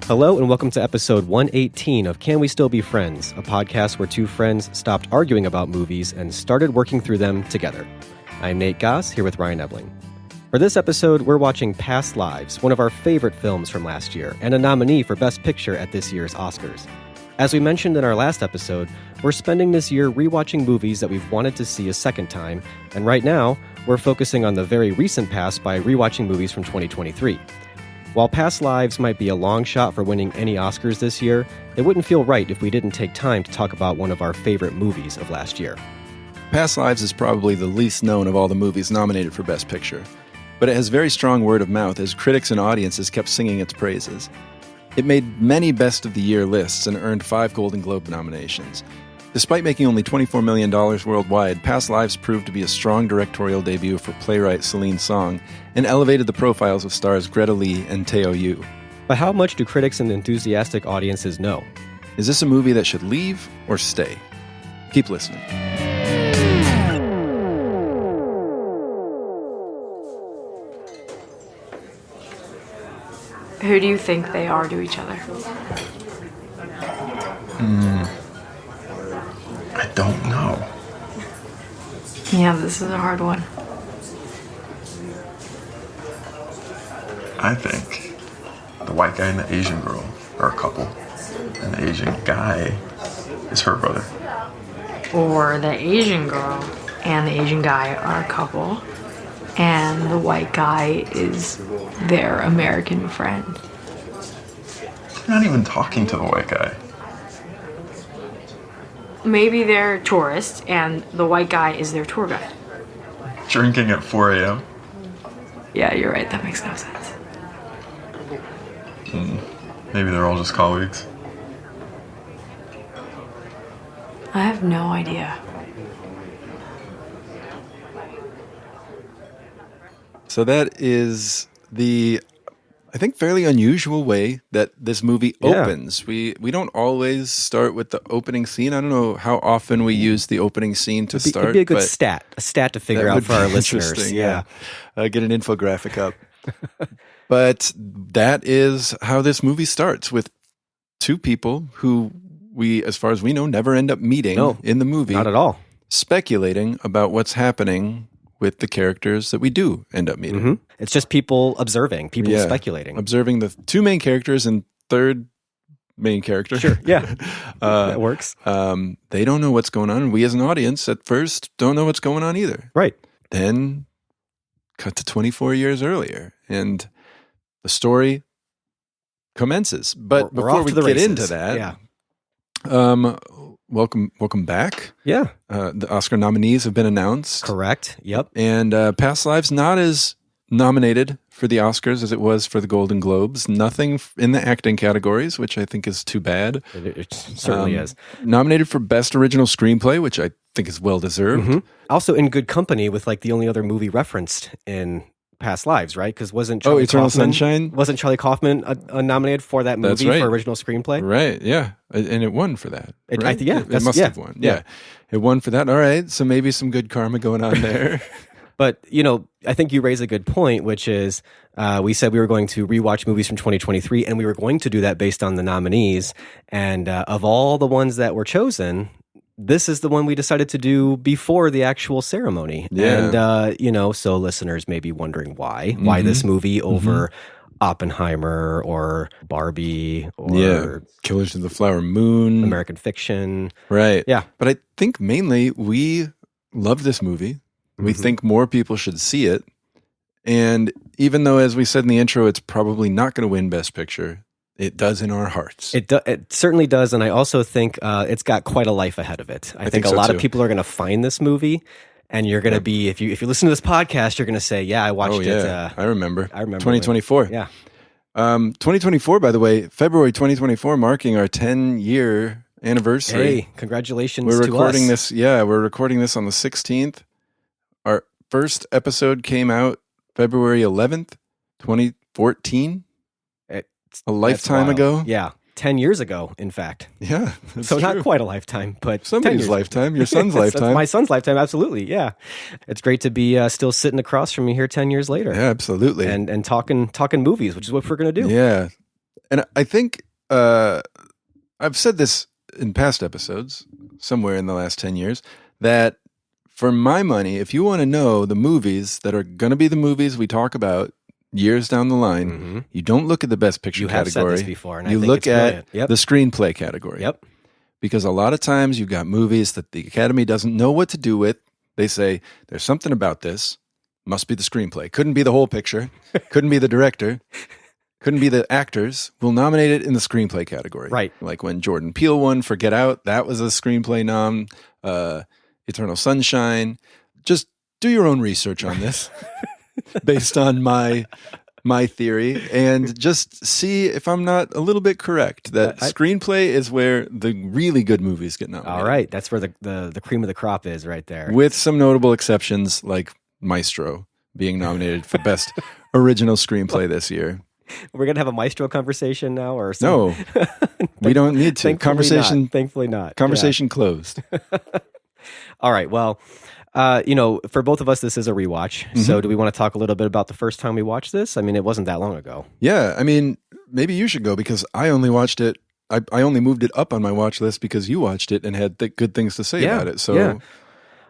Hello and welcome to episode 118 of Can We Still Be Friends, a podcast where two friends stopped arguing about movies and started working through them together. I'm Nate Goss, here with Ryan Ebling. For this episode, we're watching Past Lives, one of our favorite films from last year, and a nominee for Best Picture at this year's Oscars. As we mentioned in our last episode, we're spending this year rewatching movies that we've wanted to see a second time, and right now, we're focusing on the very recent past by rewatching movies from 2023. While Past Lives might be a long shot for winning any Oscars this year, it wouldn't feel right if we didn't take time to talk about one of our favorite movies of last year. Past Lives is probably the least known of all the movies nominated for Best Picture, but it has very strong word of mouth as critics and audiences kept singing its praises. It made many Best of the Year lists and earned 5 Golden Globe nominations. Despite making only $24 million worldwide, Past Lives proved to be a strong directorial debut for playwright Celine Song and elevated the profiles of stars Greta Lee and Teo Yu. But how much do critics and enthusiastic audiences know? Is this a movie that should leave or stay? Keep listening. Who do you think they are to each other? I don't know. Yeah, this is a hard one. I think the white guy and the Asian girl are a couple, and the Asian guy is her brother. Or the Asian girl and the Asian guy are a couple, and the white guy is their American friend. They're not even talking to the white guy. Maybe they're tourists, and the white guy is their tour guide. Drinking at 4 a.m. Yeah, you're right. That makes no sense. Maybe they're all just colleagues. I have no idea. So that is the, I think, fairly unusual way that this movie opens. We don't always start with the opening scene. I don't know how often we use the opening scene to start. It'd be a good stat to figure out for our listeners. Yeah. Get an infographic up. But that is how this movie starts, with two people who we, as far as we know, never end up meeting in the movie. Not at all. Speculating about what's happening with the characters that we do end up meeting. Mm-hmm. It's just people observing, speculating. Observing the two main characters and third main character. Sure, yeah. That works. They don't know what's going on, and we as an audience at first don't know what's going on either. Right. Then cut to 24 years earlier, and the story commences. But before we get into that, welcome back. Yeah. The Oscar nominees have been announced. Correct. Yep. And Past Lives not as nominated for the Oscars as it was for the Golden Globes. Nothing in the acting categories, which I think is too bad. It certainly is. Nominated for Best Original Screenplay, which I think is well deserved. Mm-hmm. Also in good company with like the only other movie referenced in Past Lives, right? Because wasn't Charlie Eternal Kaufman, Sunshine? Wasn't Charlie Kaufman nominated for that movie? That's right. For original screenplay? Right, yeah. And it won for that. Right? It must have won. Yeah. It won for that. All right, so maybe some good karma going on there. But, I think you raise a good point, which is we said we were going to rewatch movies from 2023, and we were going to do that based on the nominees. And of all the ones that were chosen, this is the one we decided to do before the actual ceremony. Yeah. And, so listeners may be wondering why this movie over Oppenheimer or Barbie or Killers of the Flower Moon, American Fiction. Right. Yeah. But I think mainly we love this movie. We think more people should see it. And even though, as we said in the intro, it's probably not going to win Best Picture, it does in our hearts. It certainly does, and I also think it's got quite a life ahead of it. I think a lot of people are going to find this movie, and you're going to be, if you listen to this podcast, you're going to say, "Yeah, I watched it." I remember. 2024. Yeah. 2024, by the way, February 2024, marking our 10-year anniversary. Hey, congratulations! We're recording to us. this. Yeah, we're recording this on the 16th. Our first episode came out February 11th, 2014. A lifetime ago? Yeah. 10 years ago, in fact. Yeah. So true. not quite a lifetime, but somebody's lifetime. Your son's lifetime. My son's lifetime, absolutely. Yeah. It's great to be still sitting across from you here 10 years later. Yeah, absolutely. And talking movies, which is what we're going to do. Yeah. And I think I've said this in past episodes, somewhere in the last 10 years, that for my money, if you want to know the movies that are going to be the movies we talk about years down the line, you don't look at the Best Picture category. You have said this before, and you I think look it's at brilliant. the screenplay category. Yep. Because a lot of times you've got movies that the Academy doesn't know what to do with. They say, there's something about this. Must be the screenplay. Couldn't be the whole picture. Couldn't be the director. Couldn't be the actors. We'll nominate it in the screenplay category. Right. Like when Jordan Peele won for Get Out, that was a screenplay nom. Eternal Sunshine. Just do your own research on this based on my theory and just see if I'm not a little bit correct that screenplay is where the really good movies get nominated. All right. That's where the cream of the crop is right there. With some notable exceptions like Maestro being nominated for Best Original Screenplay this year. We're going to have a Maestro conversation now or something? No, we don't need to. Thankfully not. Conversation closed. All right. Well, for both of us, this is a rewatch. Mm-hmm. So do we want to talk a little bit about the first time we watched this? I mean, it wasn't that long ago. Yeah. I mean, maybe you should go because I only watched it. I only moved it up on my watch list because you watched it and had good things to say about it. So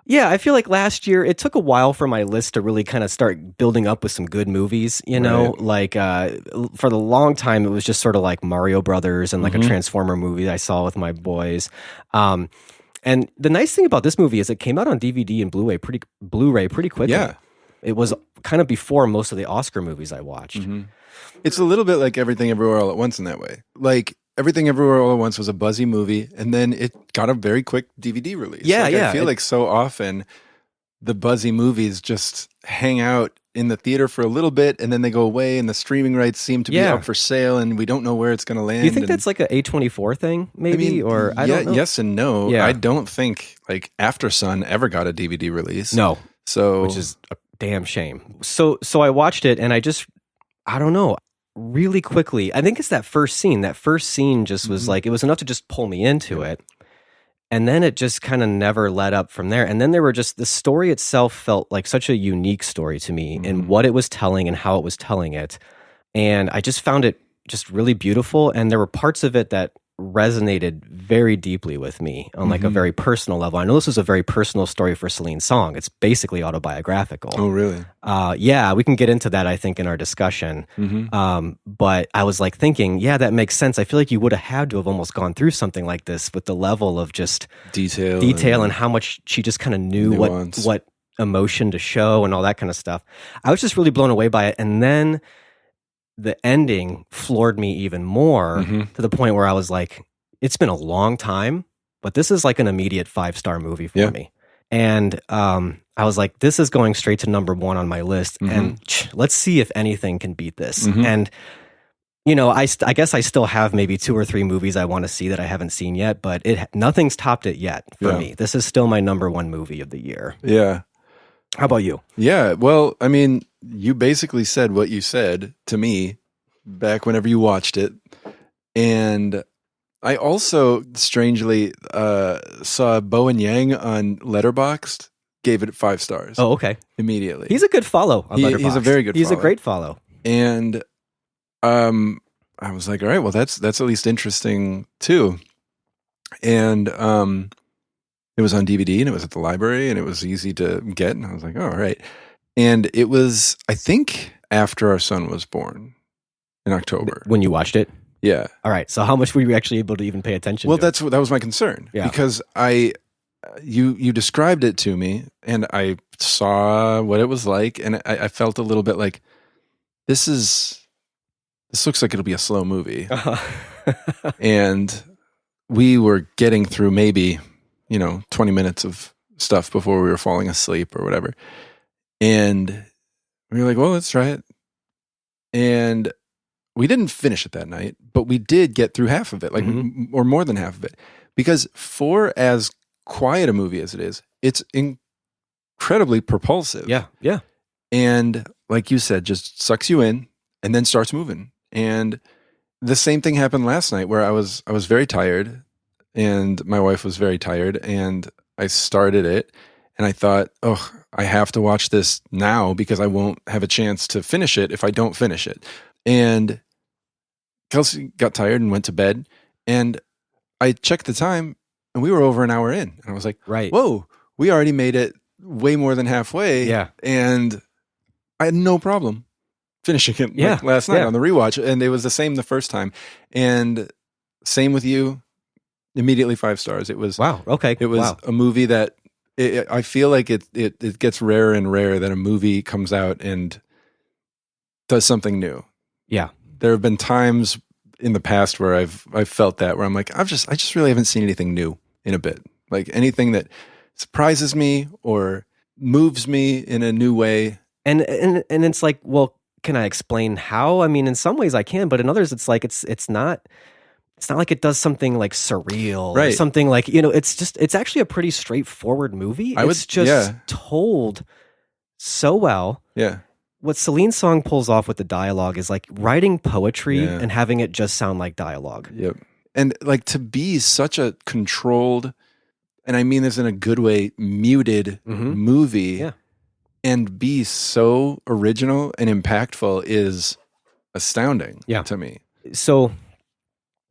yeah, I feel like last year, it took a while for my list to really kind of start building up with some good movies, right. Like for the long time, it was just sort of like Mario Brothers and like a Transformer movie that I saw with my boys. And the nice thing about this movie is it came out on DVD and Blu-ray pretty quickly. Yeah. It was kind of before most of the Oscar movies I watched. Mm-hmm. It's a little bit like Everything Everywhere All at Once in that way. Like Everything Everywhere All at Once was a buzzy movie, and then it got a very quick DVD release. I feel like so often the buzzy movies just hang out in the theater for a little bit, and then they go away, and the streaming rights seem to be up for sale, and we don't know where it's going to land. Do you think that's like a A24 thing, maybe? I don't know. Yes and no. Yeah. I don't think like After Sun ever got a DVD release. No. So, which is a damn shame. So I watched it, and I don't know. Really quickly, I think it's that first scene. That first scene just was like, it was enough to just pull me into it. And then it just kind of never let up from there. And then the story itself felt like such a unique story to me in what it was telling and how it was telling it. And I just found it just really beautiful. And there were parts of it that resonated very deeply with me on like a very personal level. I know this was a very personal story for Celine Song. It's basically autobiographical. Oh, really? Yeah, we can get into that, I think, in our discussion. But I was like thinking, yeah, that makes sense. I feel like you would have had to have almost gone through something like this with the level of just detail and how much she just kind of knew what emotion to show and all that kind of stuff. I was just really blown away by it. And then the ending floored me even more to the point where I was like, it's been a long time, but this is like an immediate 5-star movie for me. And I was like, this is going straight to number 1 on my list. And let's see if anything can beat this. And, I guess I still have maybe 2 or 3 movies I want to see that I haven't seen yet, but nothing's topped it yet for me. This is still my number 1 movie of the year. Yeah. How about you? Yeah. Well, I mean, you basically said what you said to me back whenever you watched it. And I also strangely saw Bowen Yang on Letterboxd, gave it 5 stars. Oh, okay. Immediately. He's a good follow on Letterboxd. He's a very good follow. He's a great follow. And I was like, all right, well, that's at least interesting too. And it was on DVD and it was at the library and it was easy to get. And I was like, oh, all right. And it was, I think, after our son was born in October. When you watched it? Yeah. All right. So how much were you actually able to even pay attention to? Well, that was my concern. Yeah. Because you described it to me and I saw what it was like and I felt a little bit like, this looks like it'll be a slow movie. And we were getting through maybe 20 minutes of stuff before we were falling asleep or whatever. And we were like, well, let's try it. And we didn't finish it that night, but we did get through half of it, or more than half of it. Because for as quiet a movie as it is, it's incredibly propulsive. Yeah, yeah. And like you said, just sucks you in and then starts moving. And the same thing happened last night where I was very tired. And my wife was very tired, and I started it, and I thought, oh, I have to watch this now because I won't have a chance to finish it if I don't finish it. And Kelsey got tired and went to bed, and I checked the time, and we were over an hour in. And I was like, Right. whoa, we already made it way more than halfway. Yeah. And I had no problem finishing it like last night on the rewatch. And it was the same the first time. And same with you, immediately 5 stars. It was Wow. Okay. It was a movie that I feel like it gets rarer and rarer that a movie comes out and does something new. Yeah. There have been times in the past where I've felt that, where I'm like, I just really haven't seen anything new in a bit. Like anything that surprises me or moves me in a new way. And it's like, well, can I explain how? I mean, in some ways I can, but in others it's like it's not like it does something like surreal or something like, it's actually a pretty straightforward movie. It's just told so well. Yeah. What Celine Song pulls off with the dialogue is like writing poetry and having it just sound like dialogue. Yep. And like to be such a controlled, and I mean this in a good way, muted movie and be so original and impactful is astounding to me. So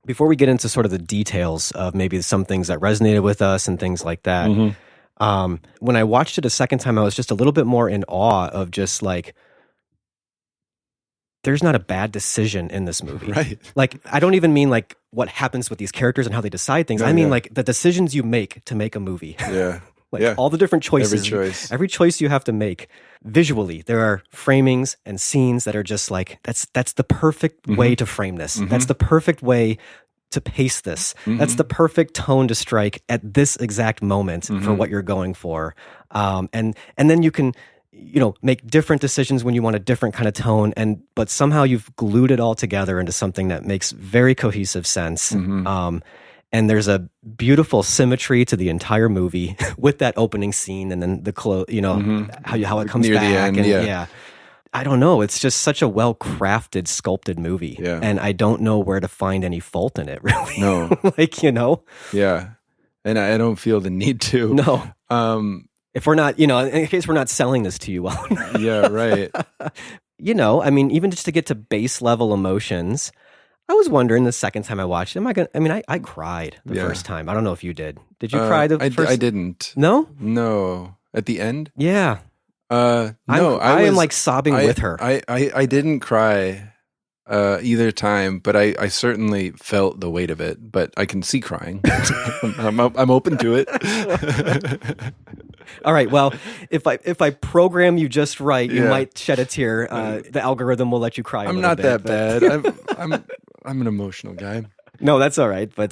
before we get into sort of the details of maybe some things that resonated with us and things like that, when I watched it a second time, I was just a little bit more in awe of just like, there's not a bad decision in this movie. Right. Like, I don't even mean like what happens with these characters and how they decide things. I mean like the decisions you make to make a movie. Yeah. Like all the different choices. Every choice you have to make. Visually, there are framings and scenes that are just like, that's the perfect way to frame this. That's the perfect way to pace this. That's the perfect tone to strike at this exact moment for what you're going for. And then you can make different decisions when you want a different kind of tone, but somehow you've glued it all together into something that makes very cohesive sense. And there's a beautiful symmetry to the entire movie with that opening scene, and then the how it comes near back. The end, and I don't know. It's just such a well-crafted, sculpted movie, and I don't know where to find any fault in it. Really, no, Yeah, and I don't feel the need to. No. If we're not, in case we're not selling this to you well. Yeah, right. I mean, even just to get to base level emotions, I was wondering the second time I watched it, I cried the first time. I don't know if you did. Did you cry the first? I didn't. No? No. At the end? Yeah. No. I am like sobbing with her. I didn't cry either time, but I certainly felt the weight of it. But I can see crying. I'm open to it. All right. Well, if I program you just right, you might shed a tear. The algorithm will let you cry. I'm not that bad. I'm an emotional guy. No, that's all right. But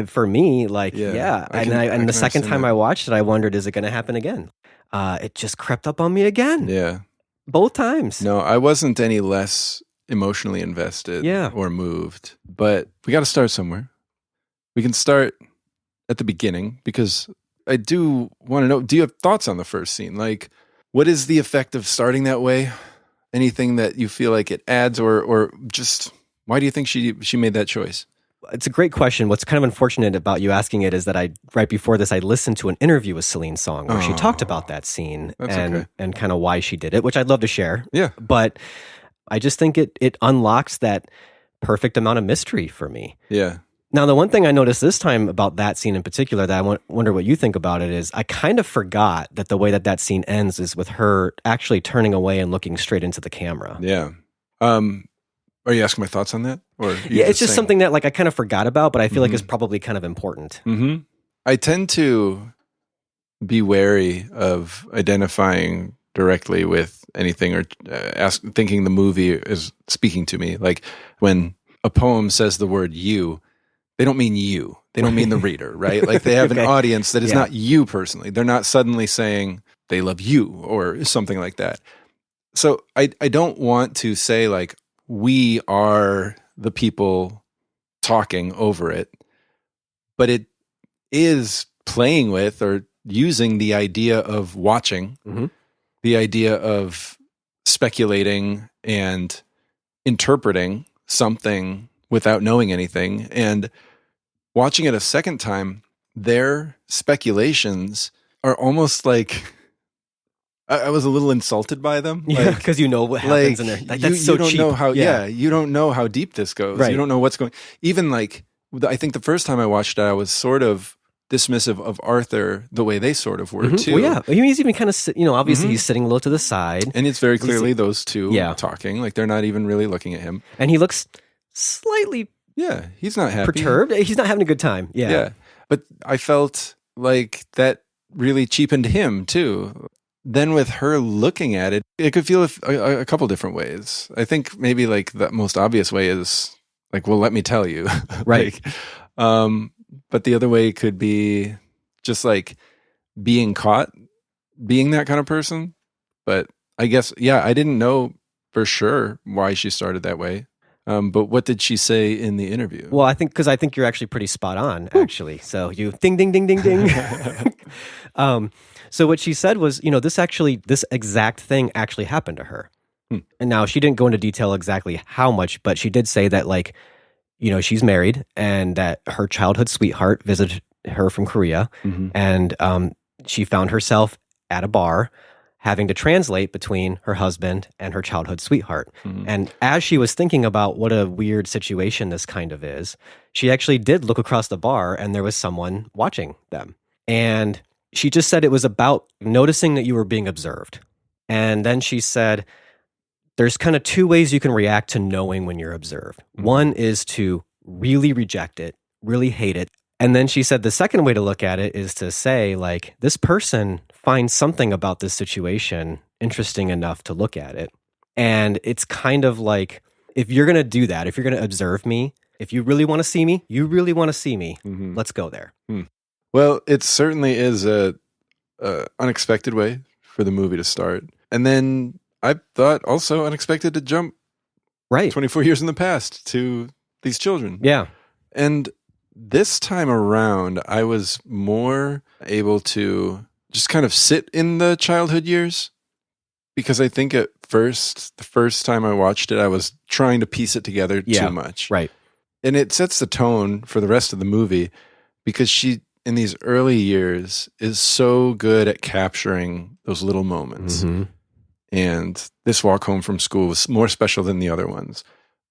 for me, like, and the second time I watched it, I wondered, is it going to happen again? It just crept up on me again. Yeah. Both times. No, I wasn't any less emotionally invested or moved, but we got to start somewhere. We can start at the beginning, because I do want to know, do you have thoughts on the first scene? Like, what is the effect of starting that way? Anything that you feel like it adds, or just why do you think she made that choice? It's a great question. What's kind of unfortunate about you asking it is that right before this, I listened to an interview with Celine Song where she talked about that scene and kind of why she did it, which I'd love to share. Yeah. But I just think it unlocks that perfect amount of mystery for me. Yeah. Now, the one thing I noticed this time about that scene in particular that I wonder what you think about it is I kind of forgot that the way that scene ends is with her actually turning away and looking straight into the camera. Yeah. Are you asking my thoughts on that? Or it's just something that like I kind of forgot about, but I feel like is probably kind of important. Mm-hmm. I tend to be wary of identifying directly with anything or thinking the movie is speaking to me. Like when a poem says the word you, they don't mean you. They don't mean the reader, right? Like they have an audience that is not you personally. They're not suddenly saying they love you or something like that. So I don't want to say like we are the people talking over it, but it is playing with or using the idea of watching, the idea of speculating and interpreting something without knowing anything. And watching it a second time, their speculations are almost like, I was a little insulted by them. Yeah, because you know what happens in there. Like, that's so you don't cheap. know how. Yeah, you don't know how deep this goes. Right. You don't know what's going. Even like, I think the first time I watched it, I was sort of dismissive of Arthur the way they sort of were too. Well, yeah, he's even kind of obviously he's sitting a little to the side, and it's very clearly those two talking. Like they're not even really looking at him, and he looks slightly he's not happy, perturbed. He's not having a good time. Yeah. But I felt like that really cheapened him too. Then with her looking at it, it could feel a couple different ways. I think maybe like the most obvious way is like, well, let me tell you. Right. But the other way could be just like being caught being that kind of person. But I guess, I didn't know for sure why she started that way. But what did she say in the interview? Well, I think you're actually pretty spot on, actually. So you ding, ding, ding, ding, ding. So what she said was, this exact thing actually happened to her. And now she didn't go into detail exactly how much, but she did say that like, she's married and that her childhood sweetheart visited her from Korea. And she found herself at a bar having to translate between her husband and her childhood sweetheart. And as she was thinking about what a weird situation this kind of is, she actually did look across the bar and there was someone watching them. And she just said it was about noticing that you were being observed. And then she said, there's kind of two ways you can react to knowing when you're observed. One is to really reject it, really hate it. And then she said the second way to look at it is to say, like, this person finds something about this situation interesting enough to look at it. And it's kind of like, if you're going to do that, if you're going to observe me, if you really want to see me, let's go there. Well, it certainly is a unexpected way for the movie to start. And then I thought also unexpected to jump 24 years in the past to these children. Yeah. And this time around, I was more able to just kind of sit in the childhood years, because I think at first, the first time I watched it, I was trying to piece it together too much. Right. And it sets the tone for the rest of the movie, because she, in these early years, is so good at capturing those little moments. And this walk home from school was more special than the other ones.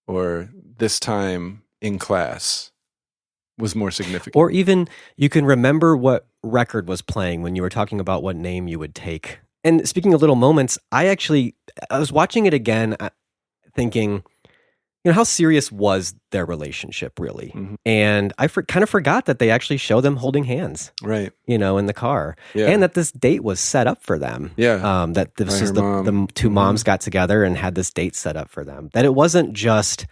Or this time in class was more significant. Or even you can remember what record was playing when you were talking about what name you would take. And speaking of little moments, I was watching it again thinking, how serious was their relationship really? And I kind of forgot that they actually show them holding hands, right? In the car, and that this date was set up for them. That this was the two moms got together and had this date set up for them. That it wasn't just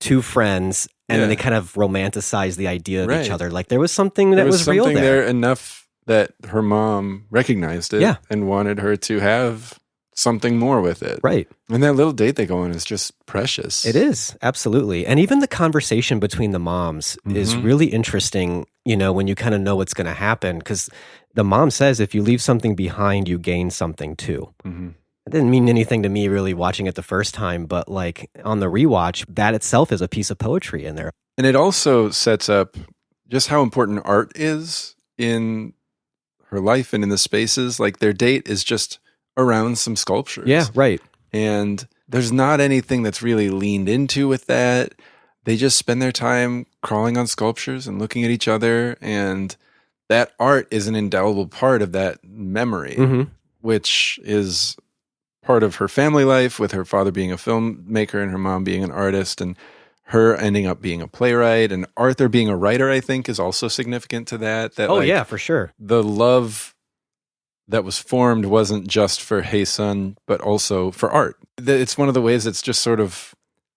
two friends and then they kind of romanticized the idea of each other. Like there was something that was real there enough that her mom recognized it and wanted her to have something more with it. Right. And that little date they go on is just precious. It is, absolutely. And even the conversation between the moms is really interesting, when you kind of know what's going to happen, because the mom says, if you leave something behind, you gain something too. It didn't mean anything to me really watching it the first time, but like on the rewatch, that itself is a piece of poetry in there. And it also sets up just how important art is in her life and in the spaces. Like their date is just around some sculptures. Yeah, right. And there's not anything that's really leaned into with that. They just spend their time crawling on sculptures and looking at each other. And that art is an indelible part of that memory, which is part of her family life, with her father being a filmmaker and her mom being an artist, and her ending up being a playwright, and Arthur being a writer, I think, is also significant to that. Yeah, for sure. The love that was formed wasn't just for Hey Son, but also for art. It's one of the ways it's just sort of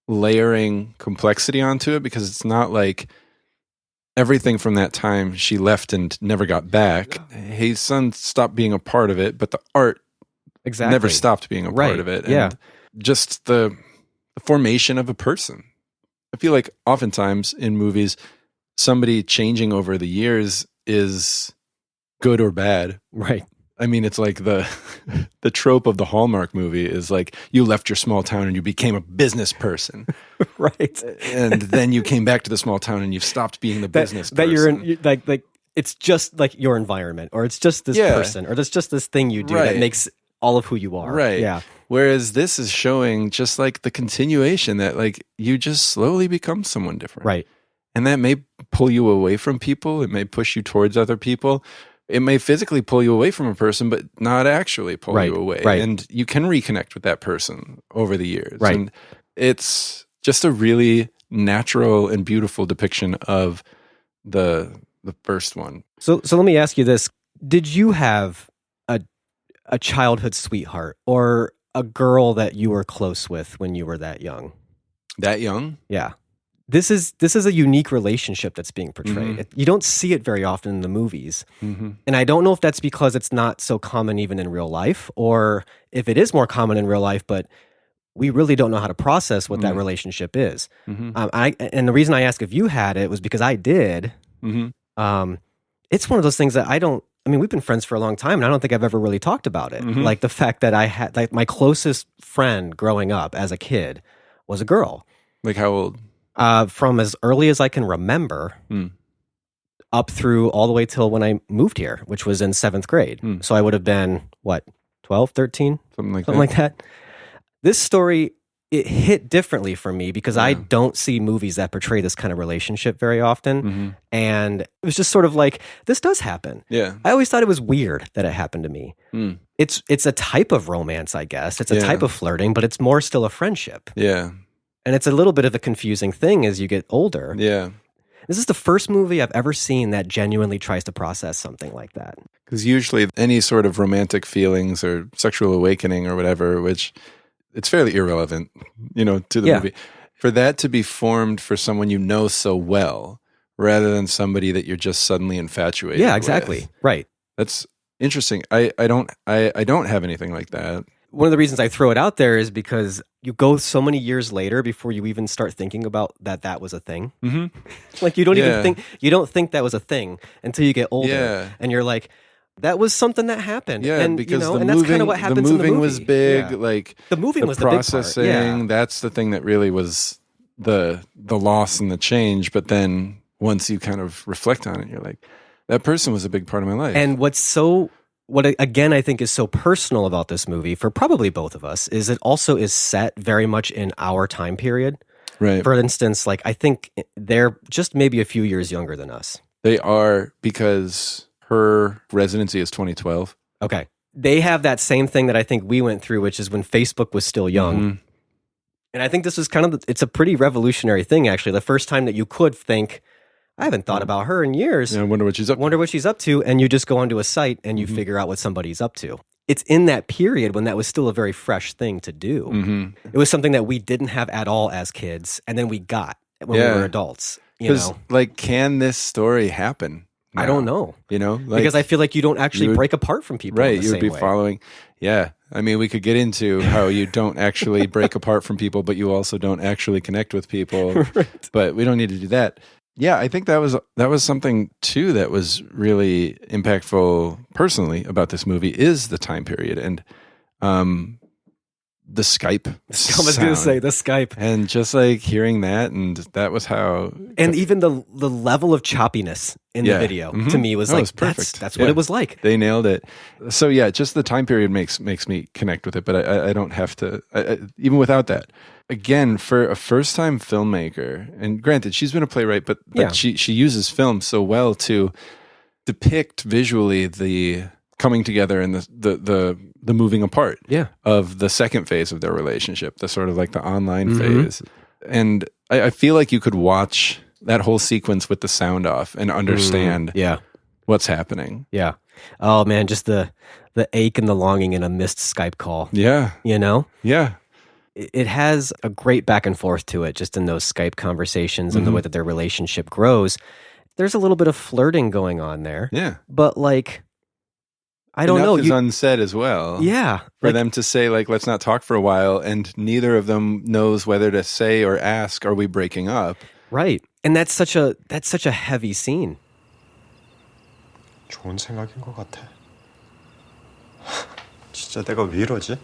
layering complexity onto it, because it's not like everything from that time she left and never got back. Hey Son stopped being a part of it, but the art never stopped being a part of it. And just the formation of a person. I feel like oftentimes in movies, somebody changing over the years is good or bad. Right. I mean, it's like the trope of the Hallmark movie is like, you left your small town and you became a business person. Right. And then you came back to the small town and you've stopped being the business person. That you're in, like it's just like your environment, or it's just this person, or there's just this thing you do that makes all of who you are. Right. Yeah. Whereas this is showing just like the continuation that like you just slowly become someone different. Right. And that may pull you away from people. It may push you towards other people. It may physically pull you away from a person, but not actually pull you away. Right. And you can reconnect with that person over the years. Right. And it's just a really natural and beautiful depiction of the first one. So let me ask you this. Did you have a childhood sweetheart or a girl that you were close with when you were that young? That young? Yeah. This is a unique relationship that's being portrayed. Mm-hmm. You don't see it very often in the movies. Mm-hmm. And I don't know if that's because it's not so common even in real life, or if it is more common in real life, but we really don't know how to process what that relationship is. Mm-hmm. And the reason I asked if you had it was because I did. Mm-hmm. It's one of those things that we've been friends for a long time, and I don't think I've ever really talked about it. Mm-hmm. Like the fact that I had, like, my closest friend growing up as a kid was a girl. Like how old? From as early as I can remember, up through all the way till when I moved here, which was in 7th grade. So I would have been, 12, 13? Something like that. This story, it hit differently for me because I don't see movies that portray this kind of relationship very often. Mm-hmm. And it was just sort of like, this does happen. Yeah. I always thought it was weird that it happened to me. It's a type of romance, I guess. It's a type of flirting, but it's more still a friendship. Yeah. And it's a little bit of a confusing thing as you get older. Yeah. This is the first movie I've ever seen that genuinely tries to process something like that. Because usually any sort of romantic feelings or sexual awakening or whatever, which it's fairly irrelevant, to the movie. For that to be formed for someone you know so well, rather than somebody that you're just suddenly infatuated with. Yeah, exactly. Right. That's interesting. I don't have anything like that. One of the reasons I throw it out there is because you go so many years later before you even start thinking about that was a thing. Mm-hmm. Like you don't even think that was a thing until you get older, and you're like, that was something that happened. Yeah, and, because and that's kind of what happens in the movie. was big. Yeah. Like the moving was processing. The big part. Yeah. That's the thing that really was the loss and the change. But then once you kind of reflect on it, you're like, that person was a big part of my life. And what again I think is so personal about this movie for probably both of us is it also is set very much in our time period. Right. For instance, like I think they're just maybe a few years younger than us. They are, because her residency is 2012. Okay. They have that same thing that I think we went through, which is when Facebook was still young. Mm-hmm. And I think this was it's a pretty revolutionary thing, actually. The first time that you could think, I haven't thought about her in years. Yeah, I wonder what she's up to. And you just go onto a site and you figure out what somebody's up to. It's in that period when that was still a very fresh thing to do. Mm-hmm. It was something that we didn't have at all as kids, and then we got when we were adults. Because, can this story happen now? I don't know. Because I feel like you don't actually break apart from people. Right, in the you would be same way. following. Yeah, I mean, we could get into how you don't actually break apart from people, but you also don't actually connect with people. Right. But we don't need to do that. Yeah, I think that was something too that was really impactful personally about this movie is the time period and the Skype. I was going to say the Skype, and just like hearing that, and that was how. And even the level of choppiness in the video to me was like perfect. That's what it was like. They nailed it. So yeah, just the time period makes me connect with it, but I don't have to even without that. Again, for a first-time filmmaker, and granted, she's been a playwright, but she uses film so well to depict visually the coming together and the moving apart of the second phase of their relationship, the sort of like the online phase. And I feel like you could watch that whole sequence with the sound off and understand what's happening. Yeah. Oh man, just the ache and the longing in a missed Skype call. Yeah. Yeah. It has a great back and forth to it, just in those Skype conversations and the way that their relationship grows. There's a little bit of flirting going on there. Yeah. But like, I don't know. Enough is unsaid as well. Yeah. For them to say, like, let's not talk for a while, and neither of them knows whether to say or ask, are we breaking up? Right. And that's such a heavy scene. 좋은 생각인 것 같아. 진짜 내가 왜 이러지?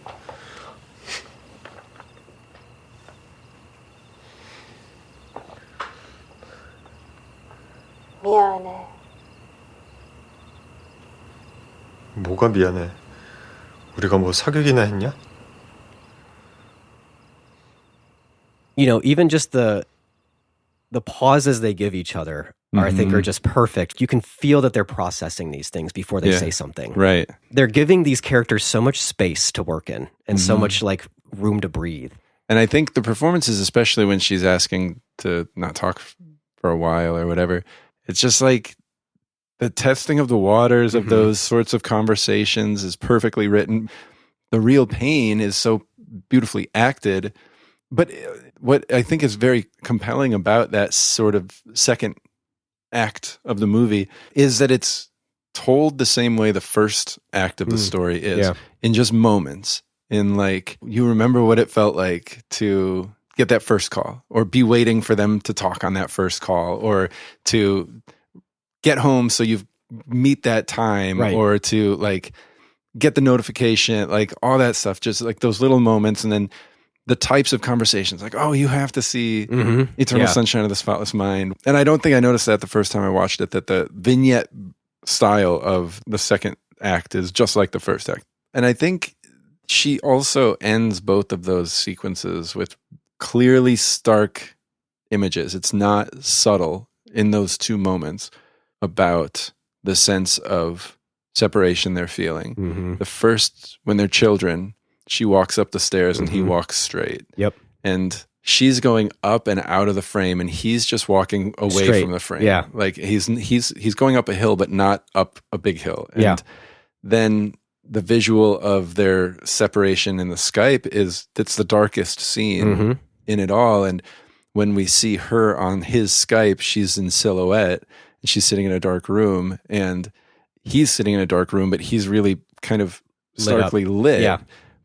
미안해. 뭐가 미안해? 우리가 뭐 사귀기나 했냐? You know, even just the pauses they give each other I think are just perfect. You can feel that they're processing these things before they say something. Right. They're giving these characters so much space to work in and so much like room to breathe. And I think the performances, especially when she's asking to not talk for a while or whatever, it's just like the testing of the waters of those sorts of conversations is perfectly written. The real pain is so beautifully acted. But what I think is very compelling about that sort of second act of the movie is that it's told the same way the first act of the story is, in just moments. In like, you remember what it felt like to get that first call, or be waiting for them to talk on that first call, or to get home so you meet that time, or to like get the notification, like all that stuff, just like those little moments. And then the types of conversations, like, oh, you have to see Eternal Sunshine of the Spotless Mind. And I don't think I noticed that the first time I watched it, that the vignette style of the second act is just like the first act. And I think she also ends both of those sequences with clearly stark images. It's not subtle in those two moments about the sense of separation they're feeling. The first, when they're children, she walks up the stairs and he walks straight. Yep. And she's going up and out of the frame, and he's just walking away from the frame. Yeah. Like he's going up a hill, but not up a big hill. And then the visual of their separation in the Skype that's the darkest scene in it all. And when we see her on his Skype, she's in silhouette and she's sitting in a dark room, and he's sitting in a dark room, but he's really kind of starkly lit. Yeah.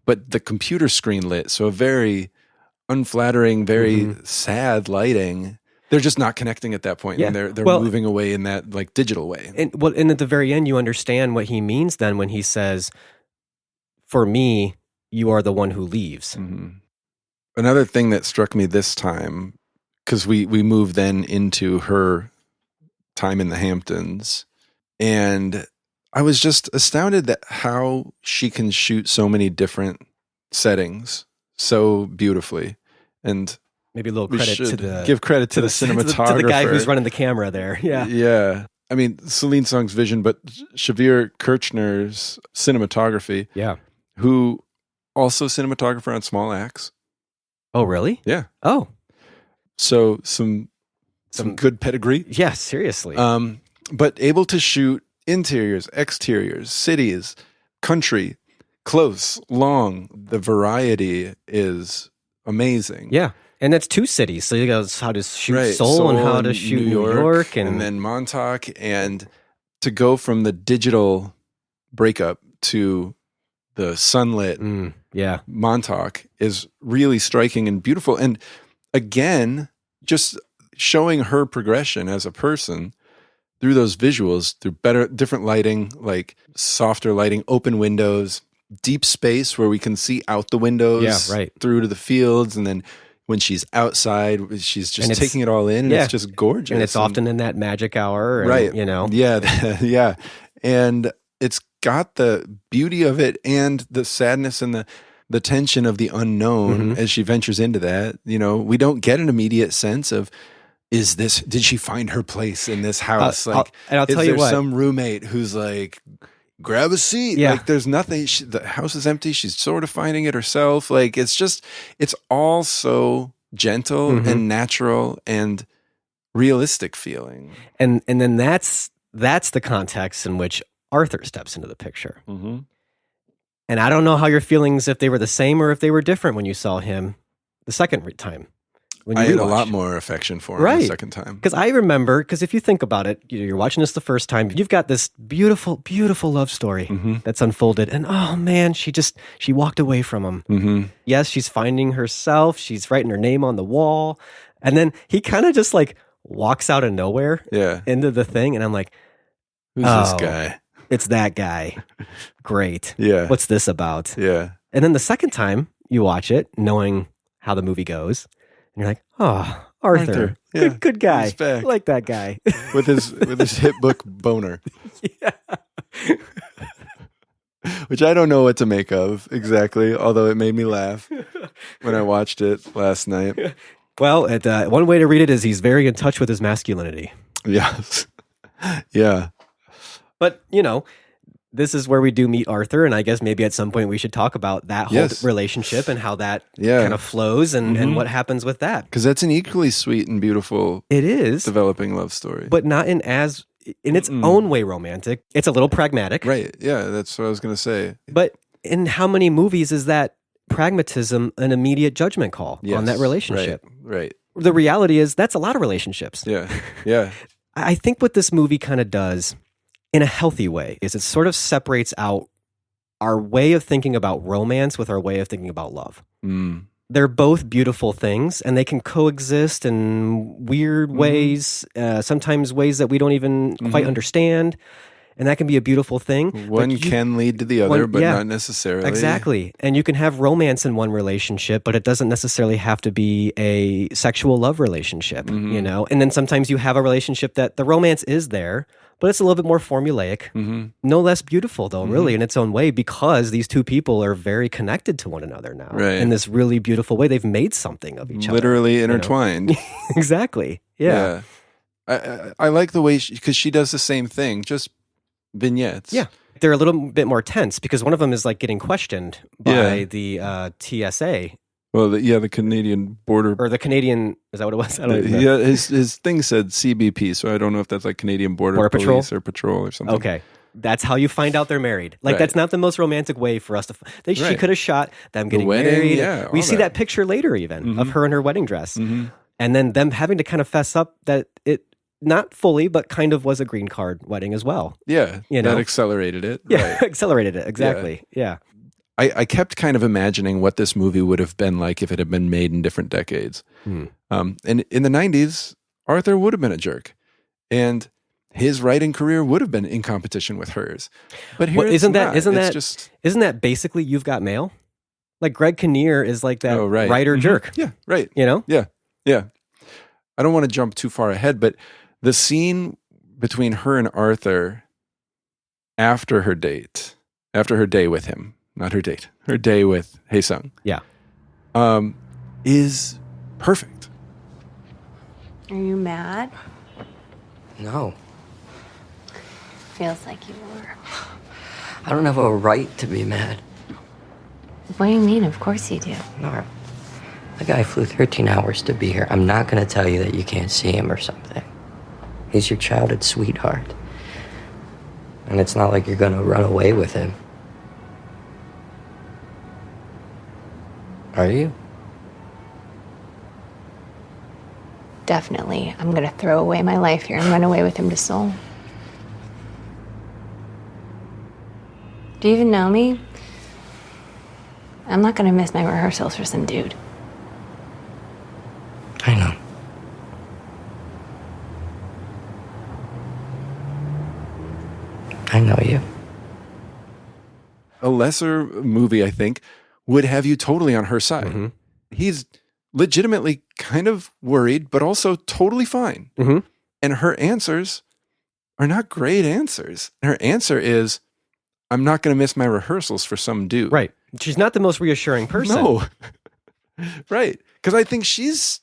But the computer screen lit, so a very unflattering, very sad lighting. They're just not connecting at that point, and they're moving away in that like digital way. And at the very end, you understand what he means then when he says, "For me, you are the one who leaves." Another thing that struck me this time, because we move then into her time in the Hamptons, and I was just astounded that how she can shoot so many different settings so beautifully. And maybe a little credit to the give credit to the cinematographer, to the guy who's running the camera there. Yeah. I mean, Celine Song's vision, but Xavier Kirchner's cinematography. Yeah. Who also cinematographer on Small Axe. Oh, really? Yeah. Oh, so some good pedigree. Yeah, seriously. But able to shoot interiors, exteriors, cities, country, close, long. The variety is amazing. Yeah. And that's two cities. So he goes how to shoot Seoul and how to shoot New York. And then Montauk. And to go from the digital breakup to the sunlit Montauk is really striking and beautiful. And again, just showing her progression as a person through those visuals, through different lighting, like softer lighting, open windows, deep space where we can see out the windows through to the fields. And then when she's outside, she's just taking it all in, and it's just gorgeous. And it's often in that magic hour. And, you know? Yeah. Yeah. And it's got the beauty of it and the sadness and the tension of the unknown as she ventures into that. You know, we don't get an immediate sense of, did she find her place in this house? I'll tell you what, some roommate who's like, grab a seat. Yeah. Like there's nothing, the house is empty. She's sort of finding it herself. Like it's all so gentle and natural and realistic feeling. And then that's the context in which Arthur steps into the picture. And I don't know how your feelings, if they were the same or if they were different when you saw him the second time. I had a lot more affection for him the second time. Because I remember, if you think about it, you're watching this the first time, you've got this beautiful, beautiful love story that's unfolded. And oh man, she walked away from him. Yes, she's finding herself. She's writing her name on the wall. And then he kind of just like walks out of nowhere into the thing. And I'm like, who's this guy? It's that guy. Great. Yeah. What's this about? Yeah. And then the second time you watch it, knowing how the movie goes, and you're like, oh, Arthur. Yeah. Good guy. He's back. I like that guy. with his hit book boner. Yeah. which I don't know what to make of exactly, although it made me laugh when I watched it last night. Well, one way to read it is he's very in touch with his masculinity. Yes. Yeah. But, this is where we do meet Arthur, and I guess maybe at some point we should talk about that whole relationship and how that kind of flows and what happens with that. Because that's an equally sweet and beautiful developing love story. But not in its own way romantic. It's a little pragmatic. Right. Yeah, that's what I was going to say. But in how many movies is that pragmatism an immediate judgment call on that relationship? Right. The reality is that's a lot of relationships. Yeah. Yeah. I think what this movie kind of does in a healthy way is it sort of separates out our way of thinking about romance with our way of thinking about love. They're both beautiful things, and they can coexist in weird ways, sometimes ways that we don't even quite understand, and that can be a beautiful thing. One can lead to the other, but not necessarily. Exactly. And you can have romance in one relationship, but it doesn't necessarily have to be a sexual love relationship, And then sometimes you have a relationship that the romance is there, but it's a little bit more formulaic. No less beautiful, though, really, in its own way, because these two people are very connected to one another now in this really beautiful way. They've made something of each other. Literally intertwined. Exactly. Yeah. I like the way, because she does the same thing, just vignettes. Yeah. They're a little bit more tense because one of them is like getting questioned by the TSA. Well, the Canadian border, or the Canadian, is that what it was? I don't even know. Yeah, his thing said CBP, so I don't know if that's like Canadian Border Police Patrol? or Patrol or something. Okay. That's how you find out they're married. Like, that's not the most romantic way for us to... She could have shot them getting married. Yeah, we see that picture later even of her in her wedding dress. And then them having to kind of fess up that it, not fully, but kind of was a green card wedding as well. Yeah, that accelerated it. Yeah, accelerated it, exactly. Yeah. I kept kind of imagining what this movie would have been like if it had been made in different decades. And in the 90s, Arthur would have been a jerk. And his writing career would have been in competition with hers. But here isn't that basically You've Got Mail? Like Greg Kinnear is like that writer jerk. Yeah, right. Yeah. I don't want to jump too far ahead, but the scene between her and Arthur after her day with him, not her date, her day with Hae Sung. Yeah. Is perfect. Are you mad? No. Feels like you were. I don't have a right to be mad. What do you mean? Of course you do. No. The guy flew 13 hours to be here. I'm not going to tell you that you can't see him or something. He's your childhood sweetheart. And it's not like you're going to run away with him. Are you? Definitely. I'm gonna throw away my life here and run away with him to Seoul. Do you even know me? I'm not gonna miss my rehearsals for some dude. I know. I know you. A lesser movie, I think, would have you totally on her side. He's legitimately kind of worried, but also totally fine. And her answers are not great answers. Her answer is, I'm not going to miss my rehearsals for some dude. Right. She's not the most reassuring person. No. Right. Because I think she's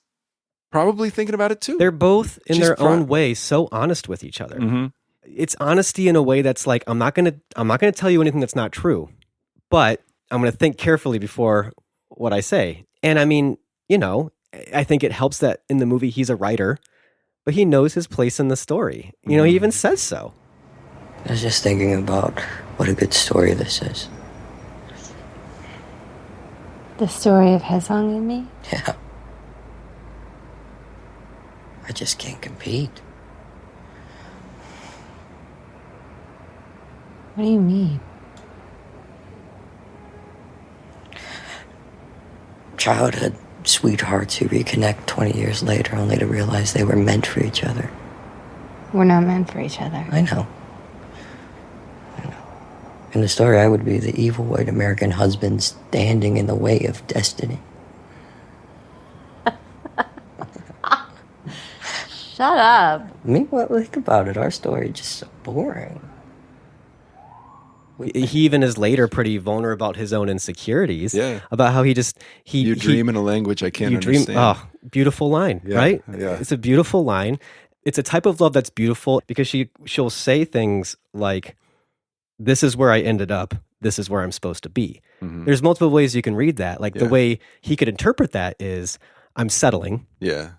probably thinking about it too. They're both in their own way so honest with each other. It's honesty in a way that's like, I'm not going to tell you anything that's not true, but I'm going to think carefully before what I say. And I mean, I think it helps that in the movie he's a writer, but he knows his place in the story. He even says so. I was just thinking about what a good story this is. The story of Hae Sung and me? Yeah. I just can't compete. What do you mean? Childhood sweethearts who reconnect 20 years later only to realize they were meant for each other. We're not meant for each other. I know. In the story, I would be the evil white American husband standing in the way of destiny. Shut up. Think about it. Our story is just so boring. he even is later pretty vulnerable about his own insecurities. Yeah. About how you dream in a language I can't understand. Oh, beautiful line, right? Yeah. It's a beautiful line. It's a type of love that's beautiful because she'll say things like, "This is where I ended up. This is where I'm supposed to be." Mm-hmm. There's multiple ways you can read that. Like the way he could interpret that is, I'm settling. Yeah.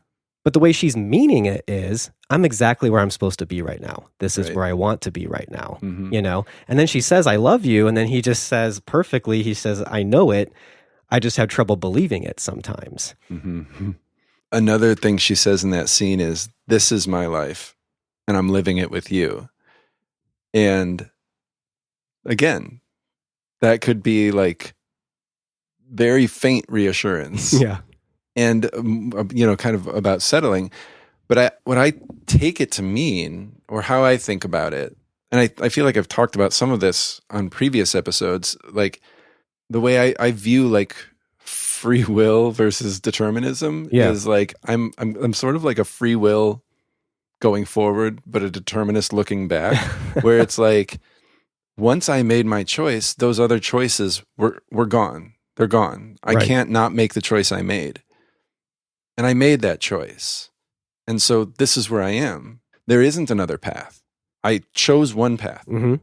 But the way she's meaning it is, I'm exactly where I'm supposed to be right now. This is where I want to be right now, Mm-hmm. you know? And then she says, I love you. And then he just says perfectly, he says, I know it. I just have trouble believing it sometimes. Mm-hmm. Another thing she says in that scene is, this is my life and I'm living it with you. And again, that could be like very faint reassurance. Yeah. And, kind of about settling. But what I take it to mean, or how I think about it, and I feel like I've talked about some of this on previous episodes, like the way I view like free will versus determinism is like, I'm sort of like a free will going forward, but a determinist looking back, where it's like, once I made my choice, those other choices were gone. They're gone. I can't not make the choice I made. And I made that choice. And so this is where I am. There isn't another path. I chose one path. Mm-hmm.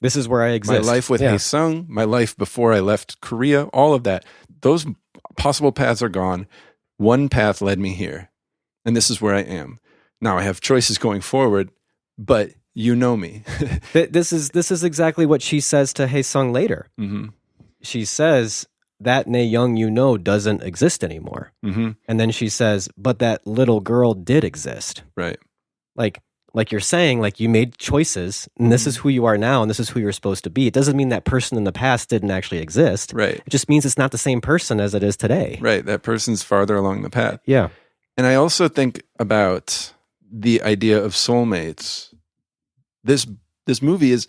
This is where I exist. My life with Hae Sung, my life before I left Korea, all of that. Those possible paths are gone. One path led me here. And this is where I am. Now I have choices going forward, but you know me. This is exactly what she says to Hae Sung later. Mm-hmm. She says, that Nae Young you know doesn't exist anymore. Mm-hmm. And then she says, but that little girl did exist. Right. Like you're saying, like you made choices and this is who you are now and this is who you're supposed to be. It doesn't mean that person in the past didn't actually exist. Right. It just means it's not the same person as it is today. Right. That person's farther along the path. Yeah. And I also think about the idea of soulmates. This movie is,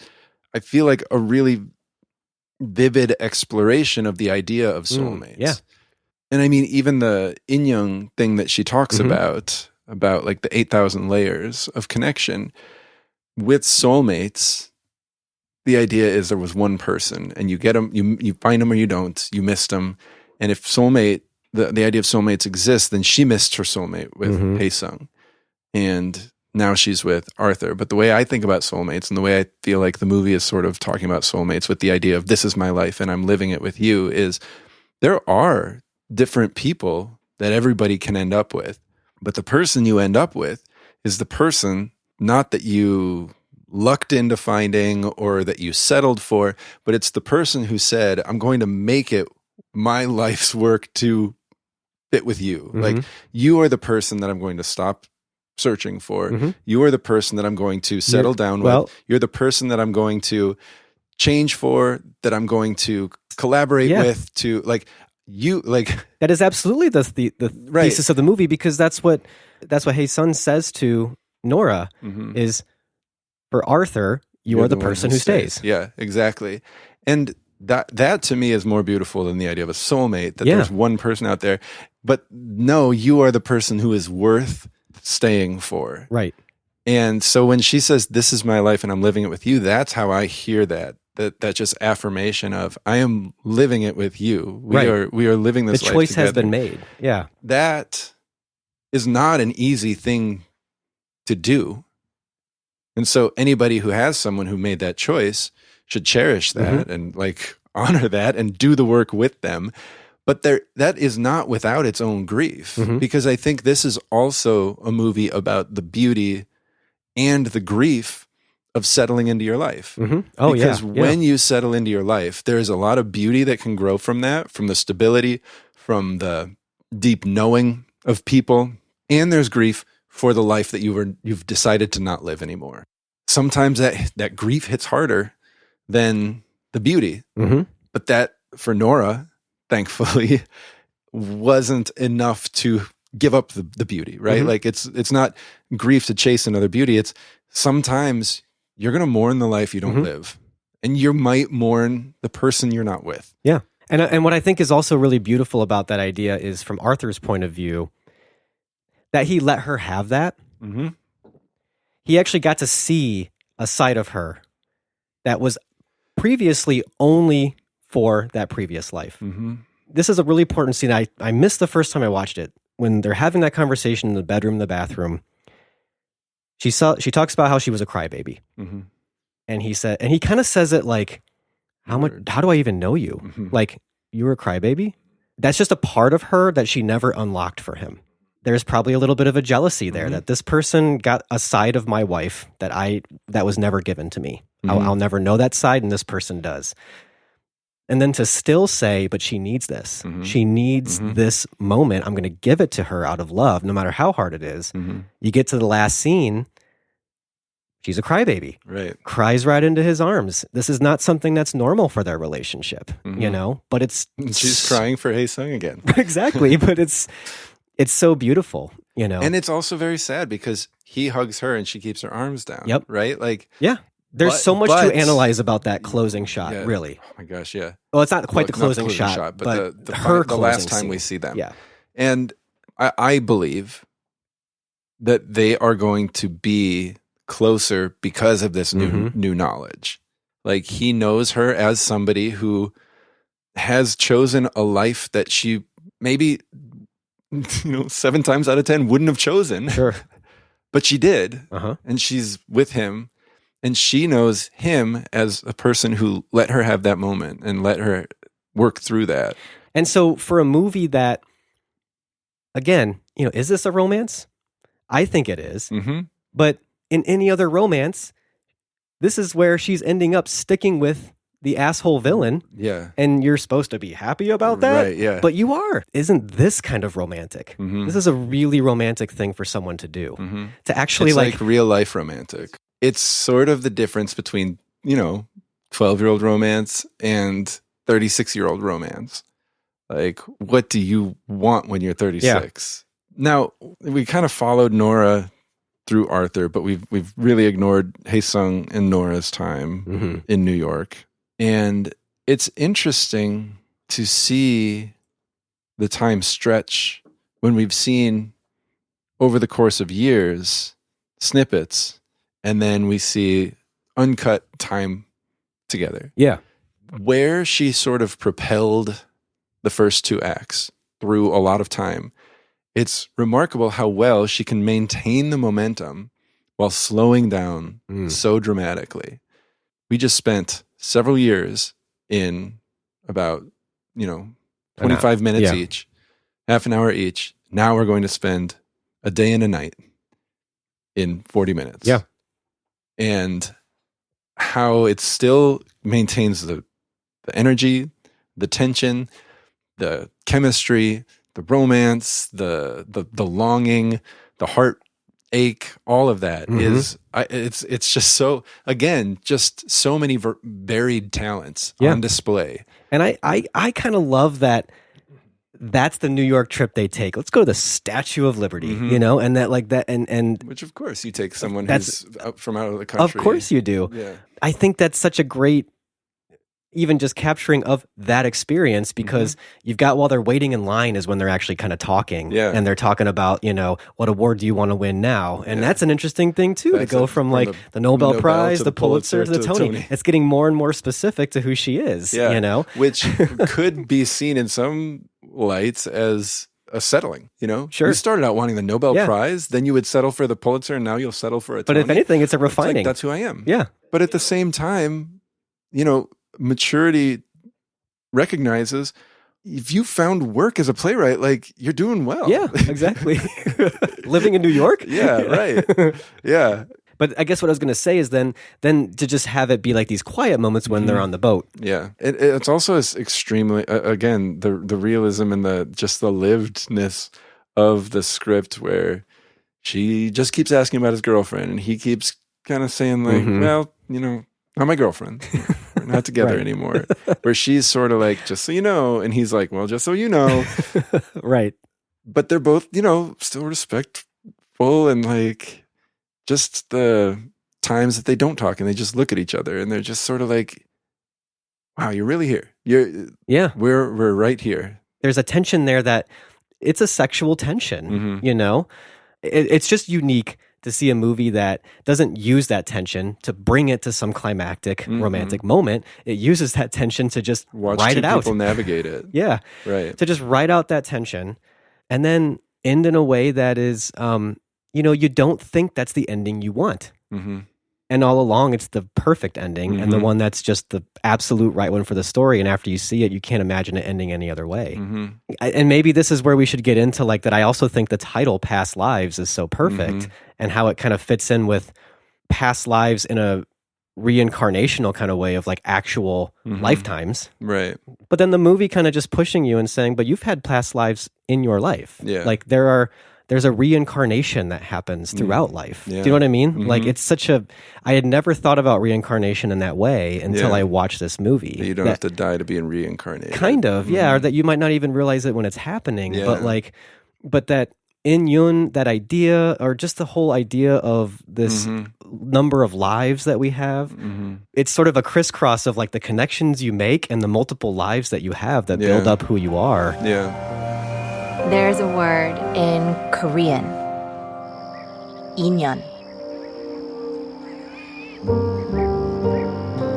I feel like, a really vivid exploration of the idea of soulmates. Yeah. And I mean, even the In-young thing that she talks about like the 8,000 layers of connection with soulmates, the idea is there was one person and you get them, you find them or you don't, you missed them. And if the idea of soulmates exists, then she missed her soulmate with Hae Sung. And now she's with Arthur. But the way I think about soulmates and the way I feel like the movie is sort of talking about soulmates with the idea of this is my life and I'm living it with you is there are different people that everybody can end up with. But the person you end up with is the person not that you lucked into finding or that you settled for, but it's the person who said, I'm going to make it my life's work to fit with you. Like you are the person that I'm going to stop searching for. You are the person that I'm going to settle down with. You're the person that I'm going to change for, that I'm going to collaborate with, to like you, like that is absolutely the thesis of the movie, because that's what Hae Sung says to Nora is, for Arthur, you're the person who stays. Yeah, exactly. And that to me is more beautiful than the idea of a soulmate, that there's one person out there, but no, you are the person who is worth staying for. Right. And so when she says, this is my life and I'm living it with you, that's how I hear that just affirmation of, I am living it with you. We are living this life together. The choice has been made. Yeah. That is not an easy thing to do. And so anybody who has someone who made that choice should cherish that and like honor that and do the work with them. But that is not without its own grief, because I think this is also a movie about the beauty and the grief of settling into your life. Oh, because when you settle into your life, there is a lot of beauty that can grow from that, from the stability, from the deep knowing of people, and there's grief for the life that you've decided to not live anymore. Sometimes that grief hits harder than the beauty, but that for Nora, thankfully, wasn't enough to give up the beauty, right? Like it's not grief to chase another beauty. It's sometimes you're going to mourn the life you don't live, and you might mourn the person you're not with. Yeah. And what I think is also really beautiful about that idea is, from Arthur's point of view, that he let her have that. He actually got to see a side of her that was previously only for that previous life. Mm-hmm. This is a really important scene. I missed the first time I watched it. When they're having that conversation in the bedroom, the bathroom, she talks about how she was a crybaby. Mm-hmm. And he kind of says it like, how do I even know you? Mm-hmm. Like, you were a crybaby? That's just a part of her that she never unlocked for him. There's probably a little bit of a jealousy there that this person got a side of my wife that was never given to me. I'll never know that side, and this person does. And then to still say, but she needs this. She needs this moment. I'm going to give it to her out of love, no matter how hard it is. You get to the last scene, she's a crybaby. Right. Cries right into his arms. This is not something that's normal for their relationship, you know? But she's crying for Hae Sung again. Exactly, but it's so beautiful, you know? And it's also very sad because he hugs her and she keeps her arms down. Yep. Right? Like, yeah. There's so much to analyze about that closing shot, yeah. really. Oh my gosh, yeah. Well, it's not quite the closing shot, but the last time we see them. Yeah. And I believe that they are going to be closer because of this new knowledge. Like, he knows her as somebody who has chosen a life that she maybe 7 times out of 10 wouldn't have chosen. Sure. But she did. Uh-huh. And she's with him. And she knows him as a person who let her have that moment and let her work through that. And so for a movie that, again, is this a romance? I think it is. But in any other romance, this is where she's ending up sticking with the asshole villain. Yeah. And you're supposed to be happy about that. Right, yeah. But you are. Isn't this kind of romantic? This is a really romantic thing for someone to do. To actually it's like real life romantic. It's sort of the difference between, 12-year-old romance and 36-year-old romance. Like, what do you want when you're 36? Yeah. Now, we kind of followed Nora through Arthur, but we've really ignored Hae Sung and Nora's time in New York. And it's interesting to see the time stretch when we've seen over the course of years snippets, and then we see uncut time together. Yeah. Where she sort of propelled the first 2 acts through a lot of time. It's remarkable how well she can maintain the momentum while slowing down so dramatically. We just spent several years in about, 25 minutes each, half an hour each. Now we're going to spend a day and a night in 40 minutes. Yeah. And how it still maintains the energy, the tension, the chemistry, the romance, the longing, the heartache, all of that is it's just so, again, just so many buried talents on display. And I kind of love that. That's the New York trip they take. Let's go to the Statue of Liberty, and that like that and which of course you take someone who's from out of the country. Of course you do. Yeah. I think that's such a great, even just capturing of that experience, because you've got, while they're waiting in line is when they're actually kind of talking, and they're talking about, what award do you want to win now? And that's an interesting thing too, to go from like the Nobel Prize, the Pulitzer, to the Tony. It's getting more and more specific to who she is, which could be seen in some lights as a settling, Sure. You started out wanting the Nobel Prize, then you would settle for the Pulitzer, and now you'll settle for a Tony. But if anything, it's a refining. It's like, that's who I am. Yeah. But at the same time, maturity recognizes if you found work as a playwright, like, you're doing well. Yeah, exactly. Living in New York? Yeah, right. Yeah. But I guess what I was going to say is then to just have it be like these quiet moments when they're on the boat. Yeah. It's also extremely, again, the realism and the livedness of the script, where she just keeps asking about his girlfriend, and he keeps kind of saying like, well, not my girlfriend. We're not together anymore. Where she's sort of like, just so you know. And he's like, well, just so you know. Right. But they're both, still respectful, and like, just the times that they don't talk and they just look at each other, and they're just sort of like, wow, you're really here. We're right here. There's a tension there that it's a sexual tension, It's just unique to see a movie that doesn't use that tension to bring it to some climactic romantic moment. It uses that tension to just write it out. Watch two people navigate it. Yeah. Right. To just write out that tension and then end in a way that is, you don't think that's the ending you want. Mm-hmm. And all along, it's the perfect ending and the one that's just the absolute right one for the story. And after you see it, you can't imagine it ending any other way. And maybe this is where we should get into like that. I also think the title Past Lives is so perfect and how it kind of fits in with past lives in a reincarnational kind of way of like actual lifetimes. Right. But then the movie kind of just pushing you and saying, but you've had past lives in your life. Yeah. Like there's a reincarnation that happens throughout life. Yeah. Do you know what I mean? Like it's I had never thought about reincarnation in that way until I watched this movie. That you don't have to die to be reincarnated. Kind of, yeah. Or that you might not even realize it when it's happening. Yeah. But that in Yun, that idea, or just the whole idea of this number of lives that we have, it's sort of a crisscross of like the connections you make and the multiple lives that you have that build up who you are. Yeah. There's a word in Korean, 인연.